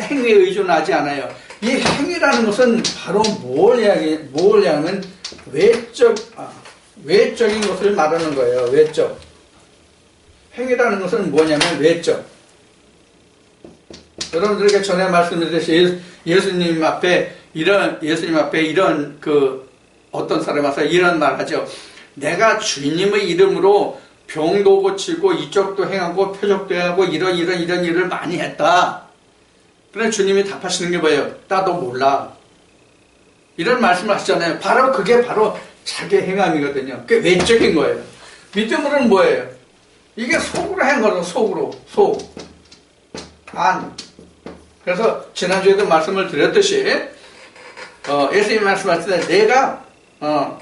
행위에 의존하지 않아요. 이 행위라는 것은 바로 뭘 이야기하면 외적인 것을 말하는 거예요. 외적. 행위라는 것은 뭐냐면 외적. 여러분들에게 전에 말씀드렸듯이 예수님 앞에 이런 어떤 사람이 와서 이런 말 하죠. 내가 주님의 이름으로 병도 고치고 이쪽도 행하고 표적도 행하고 이런 일을 많이 했다. 그래 주님이 답하시는 게 뭐예요? 나도 몰라. 이런 말씀을 하시잖아요. 그게 바로 자기 행함이거든요. 그게 외적인 거예요. 믿음으로는 뭐예요? 이게 속으로 한 거죠. 속. 안. 그래서 지난주에도 말씀을 드렸듯이 예수님이 말씀하실 때 내가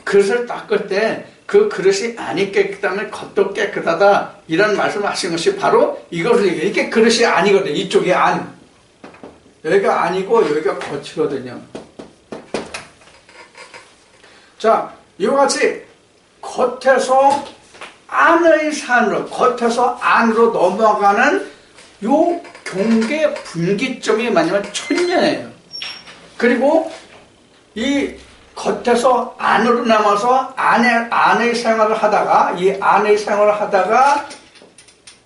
그릇을 닦을 때 그 그릇이 안이 깨끗하면 겉도 깨끗하다 이런 말씀을 하신 것이 바로 이것을 얘기해요. 이게 그릇이 아니거든요. 이쪽이 안. 여기가 아니고 여기가 겉이거든요. 자, 이와 같이 겉에서 안으로 넘어가는 요 경계 분기점이 뭐냐면 천년이에요. 그리고 이 겉에서 안으로 남아서 안의 생활을 하다가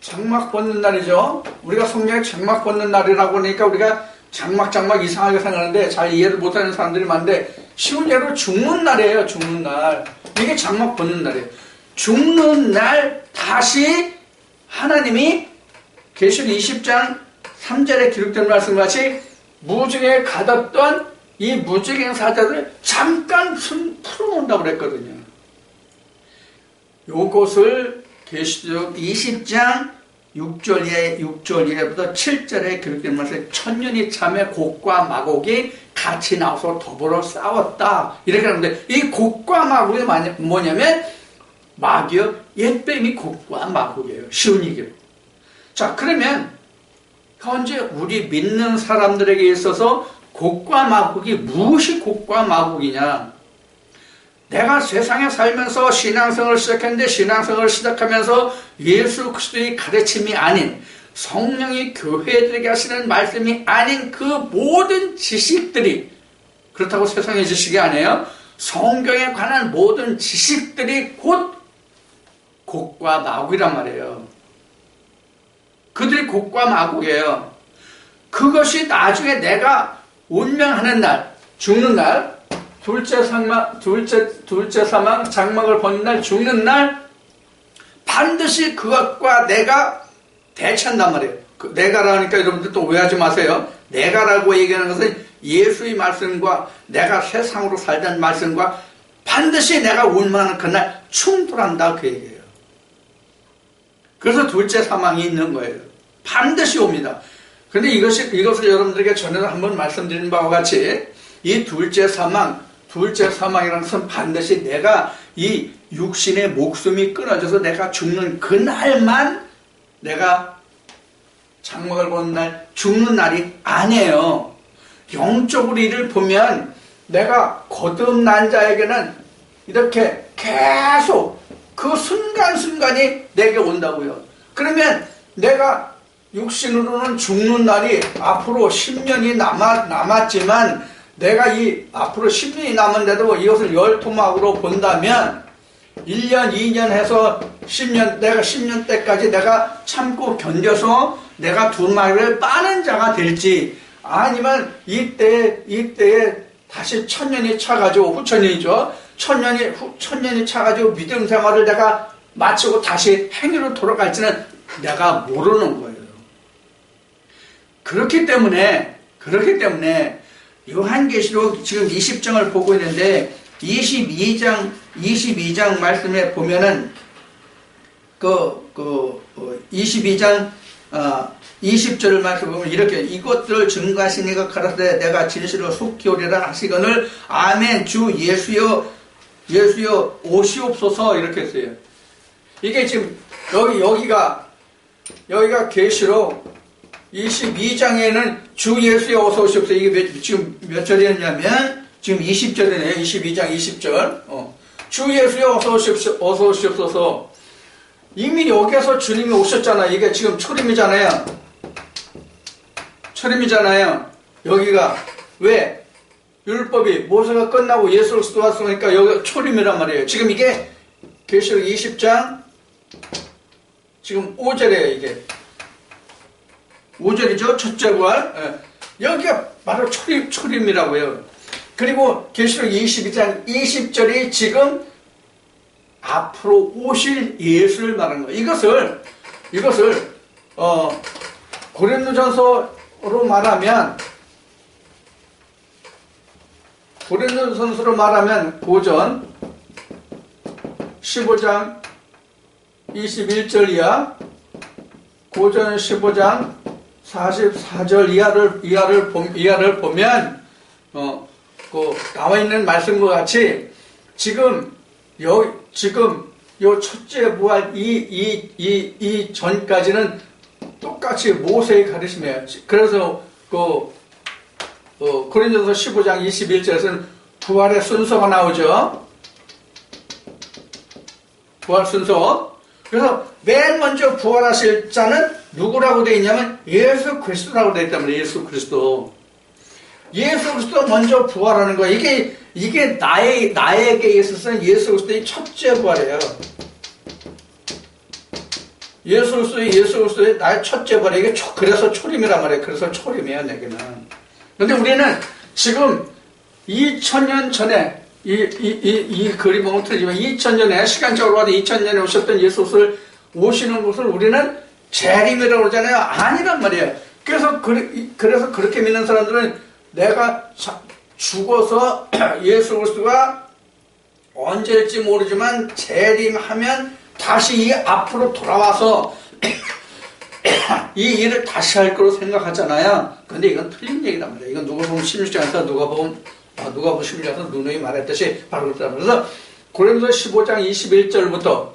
장막 벗는 날이죠. 우리가 성경에 장막 벗는 날이라고 하니까 우리가 장막 이상하게 생각하는데 잘 이해를 못하는 사람들이 많은데 쉬운 예로 죽는 날이에요. 죽는 날. 이게 장막 벗는 날이에요. 죽는 날 다시 하나님이 계시록 20장 3절에 기록된 말씀과 같이 무적에 가뒀던 이 무적행 사자들 잠깐 숨 풀어놓는다고 그랬거든요. 요것을 계시록 20장 6절에부터 7절에 기록된 말씀에 천년이 참에 곡과 마곡이 같이 나와서 더불어 싸웠다. 이렇게 하는데 이 곡과 마곡이 뭐냐면 마귀요 옛뱀이 곡과 마곡이에요. 쉬운 얘기로. 자, 그러면 현재 우리 믿는 사람들에게 있어서 곡과 마곡이 무엇이 곡과 마곡이냐? 내가 세상에 살면서 신앙생활을 시작했는데 신앙생활을 시작하면서 예수 그리스도의 가르침이 아닌 성령이 교회들에게 하시는 말씀이 아닌 그 모든 지식들이 그렇다고 세상의 지식이 아니에요. 성경에 관한 모든 지식들이 곧 곡과 마곡이란 말이에요. 그들이 곡과 마곡이에요. 그것이 나중에 내가 운명하는 날, 죽는 날, 둘째 사망, 장막을 벗는 날, 죽는 날, 반드시 그것과 내가 대치한단 말이에요. 내가라니까 여러분들 또 오해하지 마세요. 내가라고 얘기하는 것은 예수의 말씀과 내가 세상으로 살던 말씀과 반드시 내가 운명하는 그날 충돌한다 그 얘기예요. 그래서 둘째 사망이 있는 거예요. 반드시 옵니다. 그런데 이것을 여러분들에게 전에도 한번 말씀드린 바와 같이 이 둘째 사망이라는 것은 반드시 내가 이 육신의 목숨이 끊어져서 내가 죽는 그날만 내가 장막을 보는 날 죽는 날이 아니에요. 영적으로 이를 보면 내가 거듭난 자에게는 이렇게 계속 그 순간순간이 내게 온다고요. 그러면 내가 육신으로는 죽는 날이 앞으로 10년이 남았지만 내가 이 앞으로 10년이 남은데도 이것을 열토막으로 본다면 1년, 2년 해서 10년, 내가 10년 때까지 내가 참고 견뎌서 내가 두루마리를 빠는 자가 될지, 아니면 이때에 다시 천년이 차가지고, 후천년이죠. 천년이 차가지고 믿음 생활을 내가 마치고 다시 행위로 돌아갈지는 내가 모르는 거예요. 그렇기 때문에 요한계시록 지금 20장을 보고 있는데 22장 말씀에 보면은 22장 20절을 말씀 보면 이렇게 이것들을 증거하시니가 가라사대 내가 진실로 속히 오리라 하시거늘 아멘 주 예수여 오시옵소서 이렇게 했어요. 이게 지금 여기가 계시록 22장에는 주 예수여 어서 오시옵소서. 이게 지금 몇 절이었냐면 지금 20절이네요. 22장 20절. 주 예수여 어서 오시옵소서. 이미 여기에서 주님이 오셨잖아요. 이게 지금 초림이잖아요. 여기가 왜? 율법이 모세가 끝나고 예수 그리스도 왔으니까 여기가 초림이란 말이에요. 지금 이게 계시록 20장 지금 5절이에요. 이게 5절이죠. 첫째 부활. 여기가 바로 초림이라고요. 그리고 계시록 22장 20절이 지금 앞으로 오실 예수를 말하는 거예요. 이것을 고린도전서로 말하면 고전 15장 21절 고전 15장 44절 이하를 보면 나와 있는 말씀과 같이 지금 요 첫째 부활 이 전까지는 똑같이 모세의 가르침이에요. 그래서 고린도서 15장 21절에서는 부활의 순서가 나오죠. 부활 순서. 그래서 맨 먼저 부활하실 자는 누구라고 되어 있냐면 예수 그리스도라고 되어 있단 말이에요. 예수 그리스도 먼저 부활하는 거예요. 이게 나에게 있어서는 예수 그리스도의 첫째 부활이에요. 예수 그리스도의 나의 첫째 부활이에요. 이게 그래서 초림이란 말이에요. 그래서 초림이에요, 내게는. 근데 우리는 지금 2000년 전에 이 그림 보면 틀리지만 2000년에 시간적으로 봐도 2000년에 오셨던 예수 그리스도를 오시는 것을 우리는 재림이라고 그러잖아요. 아니란 말이에요. 그래서 그렇게 믿는 사람들은 내가 죽어서 예수 그리스도가 언제일지 모르지만 재림하면 다시 이 앞으로 돌아와서 이 일을 다시 할 거로 생각하잖아요. 근데 이건 틀린 얘기란 말이에요. 이건 누가복음 16장에서 누가복음 16장에서 누누이 말했듯이 바로 그렇다. 그래서 고린도서 15장 21절부터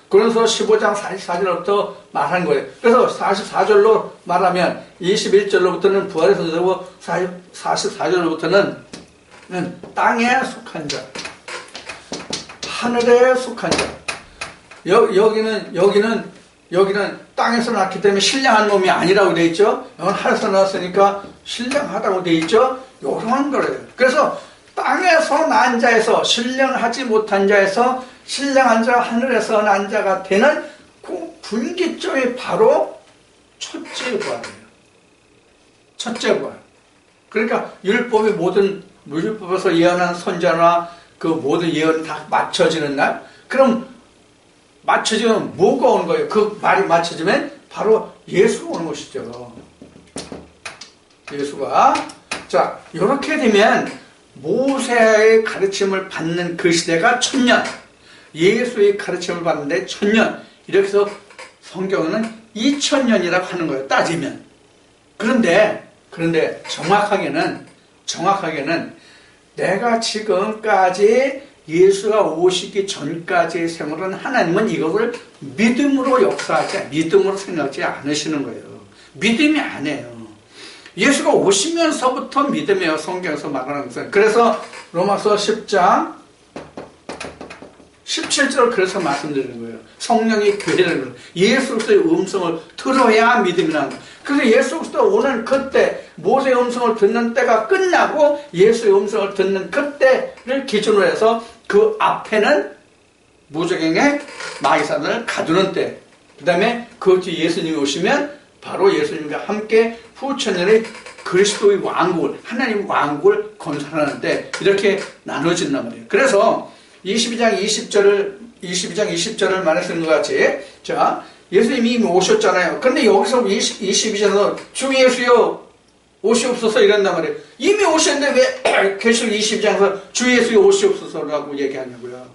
고린도서 15장 44절부터 말한 거예요. 그래서 44절로 말하면 21절로부터는 부활의 선서고 44절로부터는 땅에 속한 자, 하늘에 속한 자. 여기는 땅에서 낳기 때문에 신령한 몸이 아니라고 되어 있죠. 여기는 하늘에서 나왔으니까 신령하다고 되어 있죠. 요런 거래요. 그래서 땅에서 난 자에서 신령하지 못한 자에서 신령한 자 하늘에서 난 자가 되는 그 분기점이 바로 첫째 부활이에요. 첫째 부활. 그러니까 율법의 모든 율법에서 예언한 선자나 그 모든 예언이 다 맞춰지는 날. 그럼 맞춰지면 뭐가 오는 거예요? 그 말이 맞춰지면 바로 예수가 오는 것이죠. 예수가. 자, 이렇게 되면 모세의 가르침을 받는 그 시대가 1000년, 예수의 가르침을 받는데 1000년, 이렇게 해서 성경은 2000년이라고 하는 거예요. 따지면. 그런데 정확하게는 내가 지금까지 예수가 오시기 전까지의 생활은 하나님은 이것을 믿음으로 생각하지 않으시는 거예요. 믿음이 아니에요. 예수가 오시면서부터 믿음이에요. 성경에서 말하는 것은. 그래서 로마서 10장 17절 그래서 말씀드리는 거예요. 성령이 교회를 예수 그리스도의 음성을 들어야 믿음이라는 거예요. 그래서 예수 그리스도 오는 그때 모세의 음성을 듣는 때가 끝나고 예수의 음성을 듣는 그때를 기준으로 해서 그 앞에는 무적행의 마귀사단을 가두는 때, 그 다음에 그 뒤에 예수님이 오시면 바로 예수님과 함께 후천년의 그리스도의 왕국을, 하나님 왕국을 건설하는 때 이렇게 나눠진단 말이에요. 그래서 22장 20절을 말했던 것 같이, 자, 예수님이 이미 오셨잖아요. 그런데 여기서 22절에서 주 예수여 오시옵소서 이런단 말이에요. 이미 오셨는데 왜 계시록 22장에서 주 예수여 오시옵소서라고 얘기하냐고요.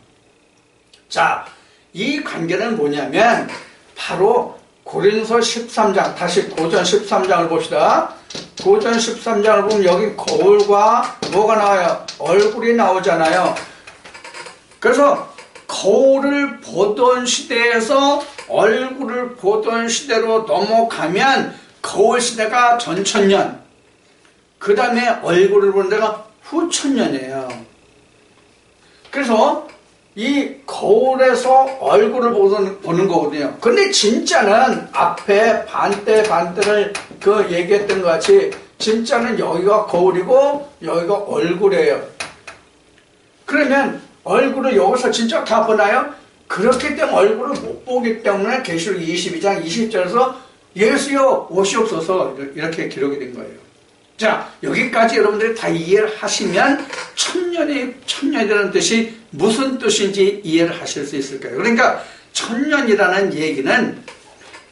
자, 이 관계는 뭐냐면 바로 고린도서 13장, 다시 고전 13장을 봅시다. 고전 13장을 보면 여기 거울과 뭐가 나와요? 얼굴이 나오잖아요. 그래서 거울을 보던 시대에서 얼굴을 보던 시대로 넘어가면 거울 시대가 전천년, 그 다음에 얼굴을 보는 데가 후천년이에요. 그래서 이 거울에서 얼굴을 보는 거거든요. 근데 진짜는 앞에 반대를 얘기했던 것 같이 진짜는 여기가 거울이고 여기가 얼굴이에요. 그러면 얼굴을 여기서 진짜 다 보나요? 그렇기 때문에 얼굴을 못 보기 때문에 계시록 22장 20절에서 예수여 오시옵소서 이렇게 기록이 된 거예요. 자, 여기까지 여러분들이 다 이해를 하시면 천년이라는 뜻이 무슨 뜻인지 이해를 하실 수 있을까요? 그러니까 천년이라는 얘기는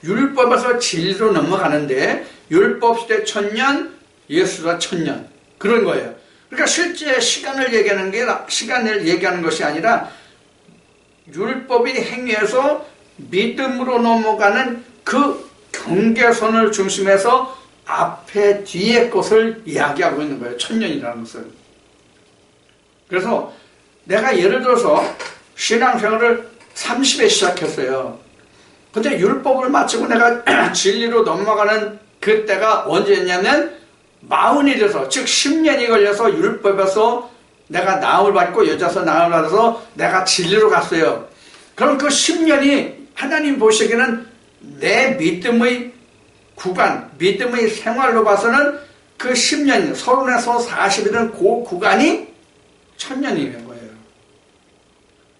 율법에서 진리로 넘어가는데 율법 시대 천년, 예수가 천년 그런 거예요. 그러니까 실제 시간을 얘기하는 것이 아니라 율법의 행위에서 믿음으로 넘어가는 그 경계선을 중심해서 앞에 뒤에 것을 이야기하고 있는 거예요. 천년이라는 것은. 그래서 내가 예를 들어서 신앙생활을 30에 시작했어요. 근데 율법을 마치고 내가 진리로 넘어가는 그때가 언제였냐면 40이 돼서, 즉 10년이 걸려서 율법에서 내가 나음을 받고 여자서 나음을 받아서 내가 진리로 갔어요. 그럼 그 10년이 하나님 보시기에는 내 믿음의 구간, 믿음의 생활로 봐서는 그 10년, 30에서 40이던 그 구간이 천년인 거예요.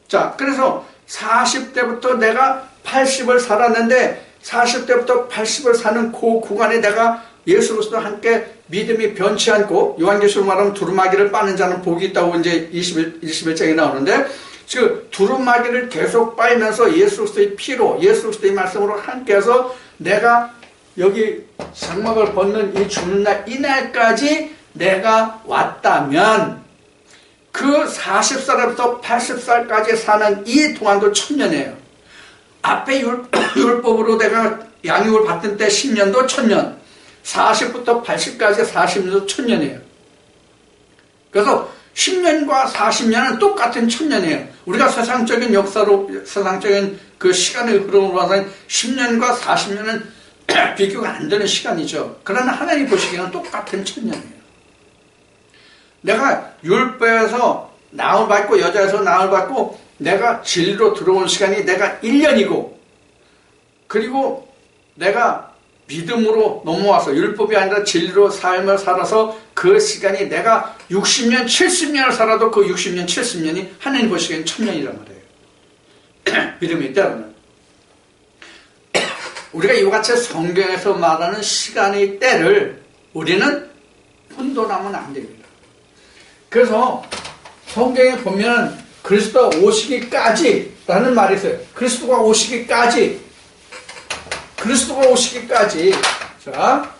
자, 그래서 40대부터 내가 80을 살았는데 40대부터 80을 사는 그 구간에 내가 예수 그리스도와 함께 믿음이 변치 않고, 요한계시록 말하면 두루마기를 빠는 자는 복이 있다고 이제 21장에 나오는데, 즉 두루마기를 계속 빨면서 예수 그리스도의 피로, 예수 그리스도의 말씀으로 함께해서 내가 여기 장막을 벗는 이 죽는 날, 이날까지 내가 왔다면 그 40살부터 80살까지 사는 이 동안도 천년이에요. 앞에 율법으로 내가 양육을 받던 때 10년도 천년, 40부터 80까지 40년도 천년이에요. 그래서 10년과 40년은 똑같은 천년이에요. 우리가 세상적인 역사로, 세상적인 그 시간의 흐름으로 봐서는 10년과 40년은 비교가 안 되는 시간이죠. 그러나 하나님 보시기에는 똑같은 천년이에요. 내가 율법에서 나음을 받고 여자에서 나음을 받고 내가 진리로 들어온 시간이 내가 1년이고, 그리고 내가 믿음으로 넘어와서 율법이 아니라 진리로 삶을 살아서 그 시간이 내가 60년, 70년을 살아도 그 60년, 70년이 하나님 보시기에는 천년이란 말이에요. 믿음이 있다면. 우리가 이와 같이 성경에서 말하는 시간의 때를 우리는 혼돈하면 안 됩니다. 그래서 성경에 보면 그리스도가 오시기까지 라는 말이 있어요. 그리스도가 오시기까지. 자,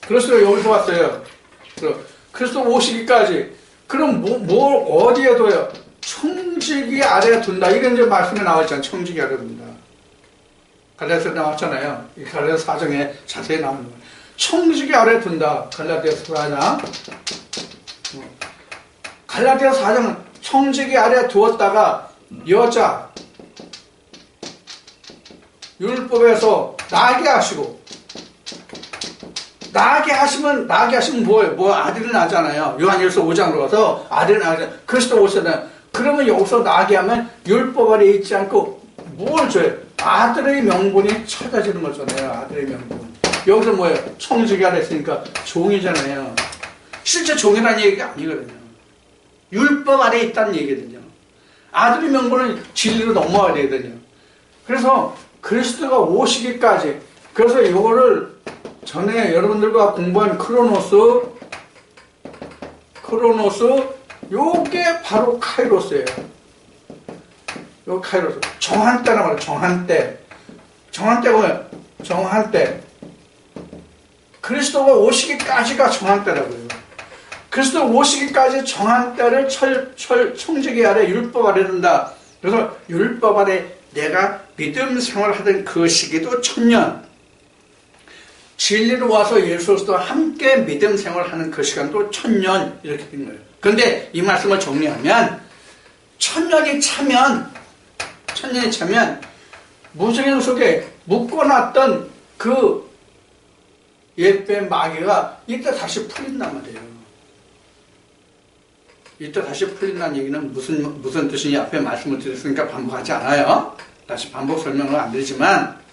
그리스도가 여기서 왔어요. 그리스도 오시기까지. 그럼 뭘 어디에 둬요? 청지기 아래에 둔다. 이런 이제 말씀이 나와있잖아요. 청지기 아래에 둔다. 갈라디아서 나왔잖아요. 이 갈라디아서 4장에 자세히 나오는 거예요. 청지기 아래에 둔다. 갈라디아서 4장. 갈라디아서 4장은 청지기 아래에 두었다가 여자, 율법에서 나게 하시고, 나게 하시면 뭐예요? 뭐 아들이 나잖아요. 요한일서 5장으로 가서 아들이 나잖아요. 그리스도 오셨잖아요. 그러면 여기서 나게 하면 율법 아래 있지 않고 뭘 줘요? 아들의 명분이 찾아지는 거잖아요. 아들의 명분. 여기서 뭐예요? 청지기 아래 있으니까 종이잖아요. 실제 종이라는 얘기가 아니거든요. 율법 아래 있다는 얘기거든요. 아들의 명분은 진리로 넘어와야 되거든요. 그래서 그리스도가 오시기까지, 그래서 이거를 전에 여러분들과 공부한 크로노스, 요게 바로 카이로스예요. 요 카이로스. 정한때란 말이에요. 정한때. 정한때가 뭐예요? 정한때. 그리스도가 오시기까지가 정한때라고요. 그리스도 오시기까지 정한때를 청지기 아래, 율법 아래 든다. 그래서 율법 아래 내가 믿음 생활하던 그 시기도 1000년. 진리로 와서 예수 그리스도와 함께 믿음 생활하는 그 시간도 1000년 이렇게 된 거예요. 그런데 이 말씀을 정리하면 1000년이 차면 무저갱 속에 묶어놨던 그 옛뱀 마귀가 이때 다시 풀린단 말이에요. 이때 다시 풀린다는 얘기는 무슨 뜻이냐 앞에 말씀을 드렸으니까 반복하지 않아요. 다시 반복 설명을 안 드리지만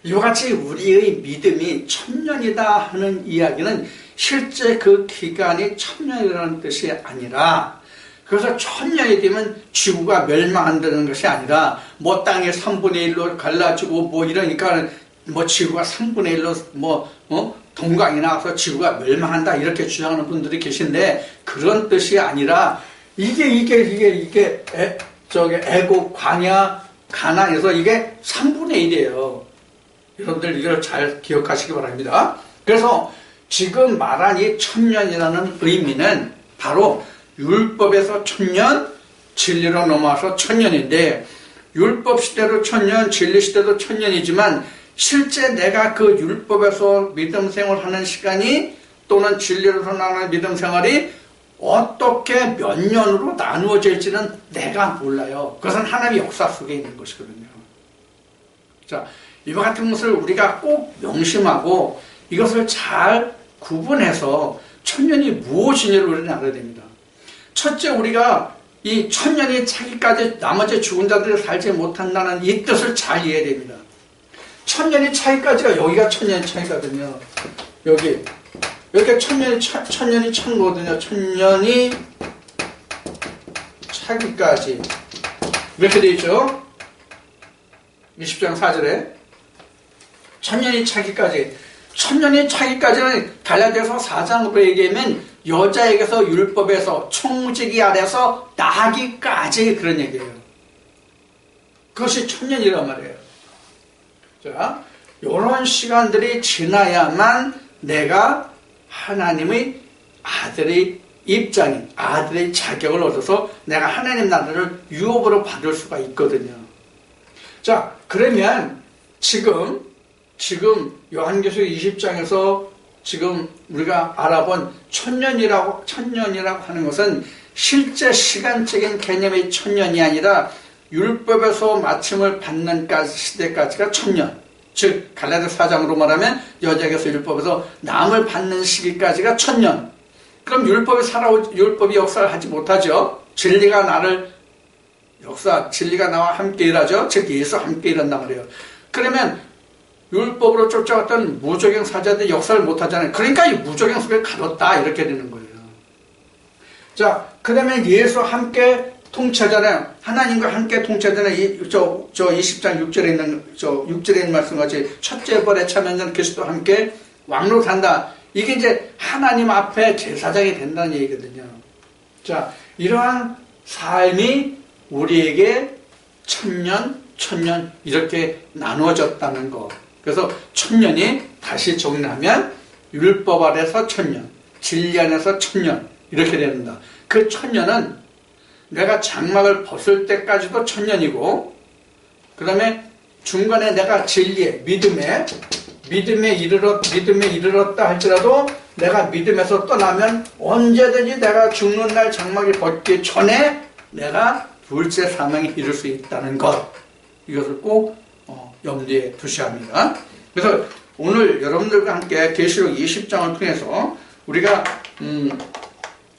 이와 같이 우리의 믿음이 1000년이다 하는 이야기는 실제 그 기간이 1000년이라는 뜻이 아니라, 그래서 1000년이 되면 지구가 멸망한다는 것이 아니라 뭐 땅이 3분의 1로 갈라지고 뭐 이러니까 뭐 지구가 3분의 1로 동강이 나와서 지구가 멸망한다 이렇게 주장하는 분들이 계신데, 그런 뜻이 아니라 이게 애국 광야 가나안에서 이게 3분의 1이에요. 여러분들 이걸 잘 기억하시기 바랍니다. 그래서 지금 말한 이 1000년이라는 의미는 바로 율법에서 1000년, 진리로 넘어와서 1000년인데, 율법 시대도 1000년, 진리 시대도 1000년이지만 실제 내가 그 율법에서 믿음 생활하는 시간이 또는 진리로서 나가는 믿음 생활이 어떻게 몇 년으로 나누어질지는 내가 몰라요. 그것은 하나님의 역사 속에 있는 것이거든요. 자, 이와 같은 것을 우리가 꼭 명심하고 이것을 잘 구분해서 1000년이 무엇이냐를 우리는 알아야 됩니다. 첫째, 우리가 이 1000년이 차기까지 나머지 죽은 자들이 살지 못한다는 이 뜻을 잘 이해해야 됩니다. 1000년이 차기까지가 여기가 1000년이 차이거든요. 여기 이렇게 1000년이 찬 거거든요. 1000년이 차기까지 이렇게 되어 있죠. 20장 4절에 1000년이 차기까지는 갈라디아서 4장으로 얘기하면 여자에게서 율법에서 청지기 아래서 나기까지 그런 얘기예요. 그것이 1000년이란 말이에요. 자, 이런 시간들이 지나야만 내가 하나님의 아들의 입장인, 아들의 자격을 얻어서 내가 하나님 나라를 유업으로 받을 수가 있거든요. 자, 그러면 지금 요한계시록 20장에서 지금 우리가 알아본 1000년이라고 하는 것은 실제 시간적인 개념의 1000년이 아니라 율법에서 마침을 받는 시대까지가 1000년. 즉 갈라디아 4장으로 말하면 여자에게서 율법에서 남을 받는 시기까지가 1000년. 그럼 율법이 역사를 하지 못하죠. 진리가 나와 함께 일하죠. 즉 예수와 함께 일한단 말이에요. 그러면 율법으로 쫓아왔던 무저갱 사자들이 역사를 못하잖아요. 그러니까 이 무저갱 속에 가뒀다 이렇게 되는 거예요. 자, 그 다음에 예수와 함께 통치하잖아요. 하나님과 함께 통치하잖아요. 저 20장 6절에 있는 말씀같이 첫째 벌에 참여한 그리스도와 함께 왕노한다. 이게 이제 하나님 앞에 제사장이 된다는 얘기거든요. 자, 이러한 삶이 우리에게 1000년 이렇게 나누어졌다는 거. 그래서 1000년이 다시 정리하면 율법 아래서 1000년, 진리 안에서 1000년 이렇게 된다. 그 1000년은 내가 장막을 벗을 때까지도 1000년이고, 그 다음에 중간에 내가 진리에 믿음에 이르렀다 할지라도 내가 믿음에서 떠나면 언제든지 내가 죽는 날 장막이 벗기 전에 내가 둘째 사망에 이를 수 있다는 것, 이것을 꼭 염두에 두셔야 합니다. 그래서 오늘 여러분들과 함께 계시록 20장을 통해서 우리가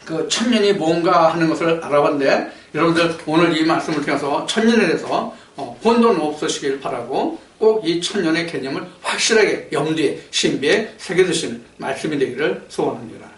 그 천년이 뭔가 하는 것을 알아봤는데, 여러분들 오늘 이 말씀을 통해서 천년에 대해서 혼돈 없으시길 바라고, 꼭 이 천년의 개념을 확실하게 염두에 신비에 새겨두시는 말씀이 되기를 소원합니다.